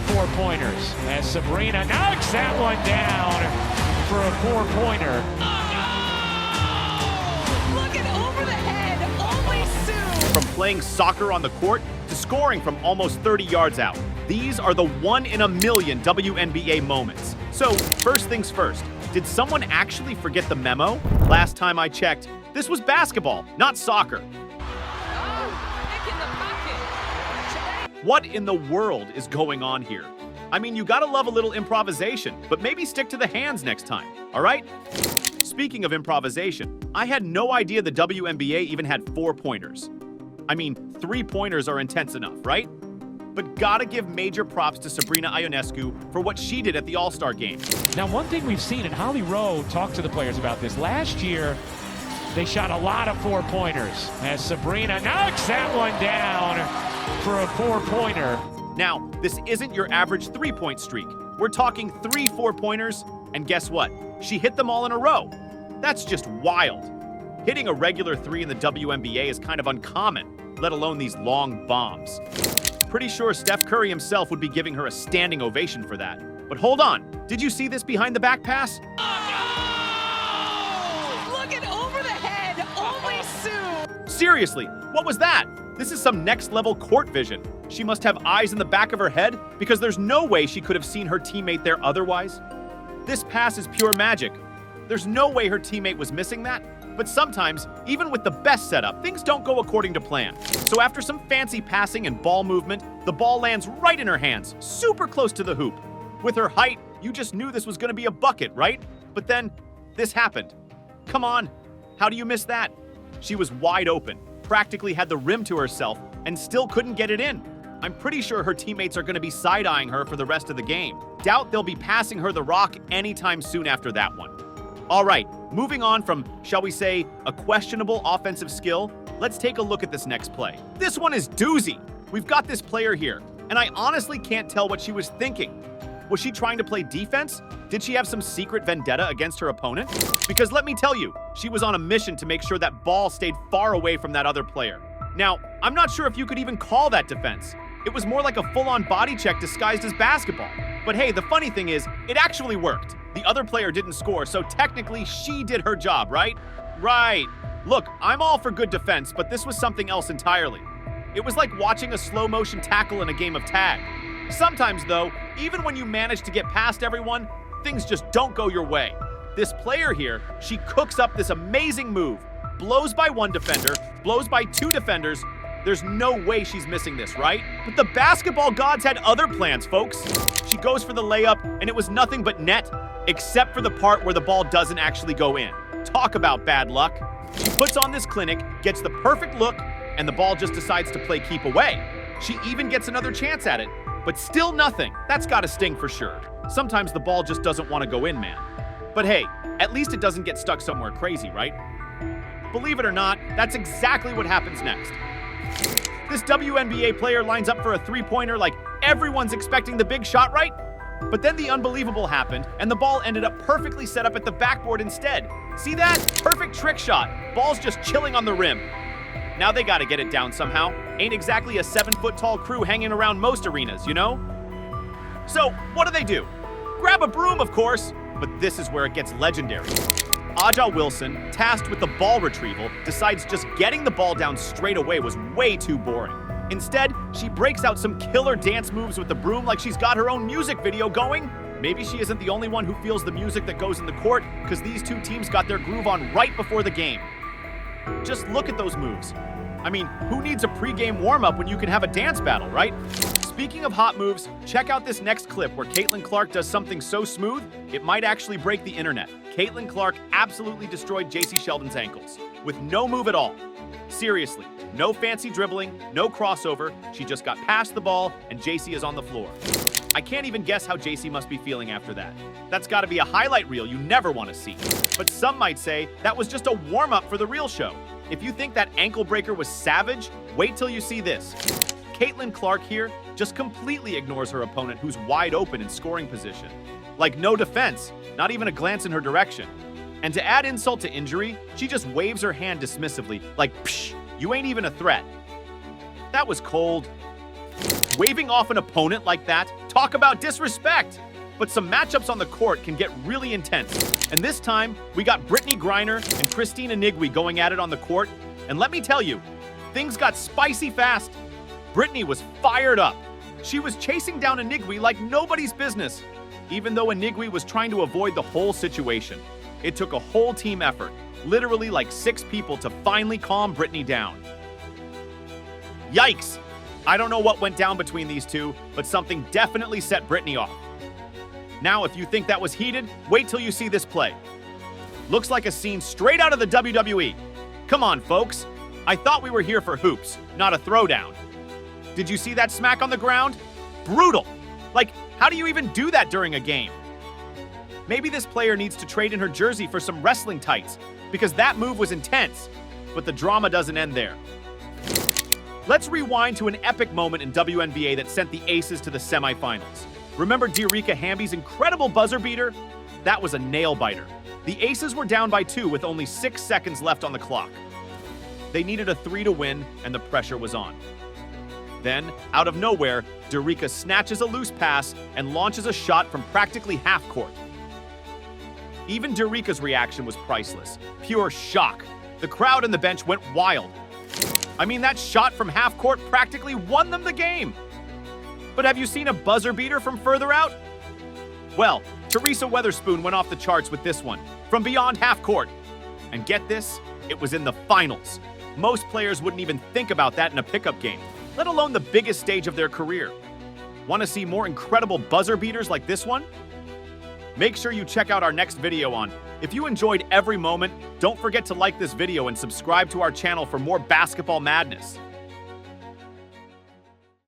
4-pointers as Sabrina knocks that one down for a 4-pointer. Oh, no! Looking over the head, only Sue. From playing soccer on the court to scoring from almost 30 yards out, these are the 1 in a million WNBA moments. So, first things first, did someone actually forget the memo? Last time I checked, this was basketball, not soccer. What in the world is going on here? I mean, you gotta love a little improvisation, but maybe stick to the hands next time, all right? Speaking of improvisation, I had no idea the WNBA even had 4-pointers. I mean, 3-pointers are intense enough, right? But gotta give major props to Sabrina Ionescu for what she did at the All-Star game. Now, one thing we've seen, and Holly Rowe talked to the players about this, last year they shot a lot of 4-pointers as Sabrina knocks that one down for a 4-pointer. Now, this isn't your average 3-point streak. We're talking 3 4-pointers, and guess what? She hit them all in a row. That's just wild. Hitting a regular 3 in the WNBA is kind of uncommon, let alone these long bombs. Pretty sure Steph Curry himself would be giving her a standing ovation for that. But hold on, did you see this behind the back pass? Oh, no! Looking over the head, only Sue. Seriously, what was that? This is some next-level court vision. She must have eyes in the back of her head because there's no way she could have seen her teammate there otherwise. This pass is pure magic. There's no way her teammate was missing that. But sometimes, even with the best setup, things don't go according to plan. So after some fancy passing and ball movement, the ball lands right in her hands, super close to the hoop. With her height, you just knew this was going to be a bucket, right? But then, this happened. Come on, how do you miss that? She was wide open, practically had the rim to herself, and still couldn't get it in. I'm pretty sure her teammates are going to be side-eyeing her for the rest of the game. Doubt they'll be passing her the rock anytime soon after that one. All right, moving on from, shall we say, a questionable offensive skill, let's take a look at this next play. This one is doozy. We've got this player here, and I honestly can't tell what she was thinking. Was she trying to play defense? Did she have some secret vendetta against her opponent? Because let me tell you, she was on a mission to make sure that ball stayed far away from that other player. Now, I'm not sure if you could even call that defense. It was more like a full-on body check disguised as basketball. But hey, the funny thing is, it actually worked. The other player didn't score, so technically she did her job, right? Right. Look, I'm all for good defense, but this was something else entirely. It was like watching a slow-motion tackle in a game of tag. Sometimes, though, even when you manage to get past everyone, things just don't go your way. This player here, she cooks up this amazing move, blows by 1 defender, blows by 2 defenders. There's no way she's missing this, right? But the basketball gods had other plans, folks. She goes for the layup, and it was nothing but net, except for the part where the ball doesn't actually go in. Talk about bad luck. She puts on this clinic, gets the perfect look, and the ball just decides to play keep away. She even gets another chance at it, but still nothing. That's gotta sting for sure. Sometimes the ball just doesn't want to go in, man. But hey, at least it doesn't get stuck somewhere crazy, right? Believe it or not, that's exactly what happens next. This WNBA player lines up for a 3-pointer like everyone's expecting the big shot, right? But then the unbelievable happened, and the ball ended up perfectly set up at the backboard instead. See that? Perfect trick shot. Ball's just chilling on the rim. Now they gotta get it down somehow. Ain't exactly a 7-foot-tall crew hanging around most arenas, you know? So, what do? Grab a broom, of course, but this is where it gets legendary. Aja Wilson, tasked with the ball retrieval, decides just getting the ball down straight away was way too boring. Instead, she breaks out some killer dance moves with the broom like she's got her own music video going. Maybe she isn't the only one who feels the music that goes in the court, because these 2 teams got their groove on right before the game. Just look at those moves. I mean, who needs a pre-game warm-up when you can have a dance battle, right? Speaking of hot moves, check out this next clip where Clark does something so smooth, it might actually break the internet. Clark absolutely destroyed JC Sheldon's ankles, with no move at all. Seriously, no fancy dribbling, no crossover, she just got past the ball, and JC is on the floor. I can't even guess how JC must be feeling after that. That's gotta be a highlight reel you never want to see. But some might say that was just a warm-up for the real show. If you think that ankle breaker was savage, wait till you see this. Clark here just completely ignores her opponent who's wide open in scoring position. Like no defense, not even a glance in her direction. And to add insult to injury, she just waves her hand dismissively, like, psh, you ain't even a threat. That was cold. Waving off an opponent like that? Talk about disrespect! But some matchups on the court can get really intense. And this time, we got Brittany Griner and Christine Anigwe going at it on the court. And let me tell you, things got spicy fast. Brittany was fired up. She was chasing down Anigwe like nobody's business, even though Anigwe was trying to avoid the whole situation. It took a whole team effort, literally like 6 people, to finally calm Brittany down. Yikes! I don't know what went down between these two, but something definitely set Brittany off. Now, if you think that was heated, wait till you see this play. Looks like a scene straight out of the WWE. Come on, folks. I thought we were here for hoops, not a throwdown. Did you see that smack on the ground? Brutal. Like, how do you even do that during a game? Maybe this player needs to trade in her jersey for some wrestling tights, because that move was intense. But the drama doesn't end there. Let's rewind to an epic moment in WNBA that sent the Aces to the semifinals. Remember Dearica Hamby's incredible buzzer beater? That was a nail-biter. The Aces were down by 2 with only 6 seconds left on the clock. They needed a 3 to win, and the pressure was on. Then, out of nowhere, Dearica snatches a loose pass and launches a shot from practically half court. Even Dearica's reaction was priceless. Pure shock. The crowd and the bench went wild. I mean, that shot from half court practically won them the game. But have you seen a buzzer beater from further out? Well, Teresa Weatherspoon went off the charts with this one, from beyond half court. And get this, it was in the finals. Most players wouldn't even think about that in a pickup game, let alone the biggest stage of their career. Want to see more incredible buzzer beaters like this one? Make sure you check out our next video on. If you enjoyed every moment, don't forget to like this video and subscribe to our channel for more basketball madness.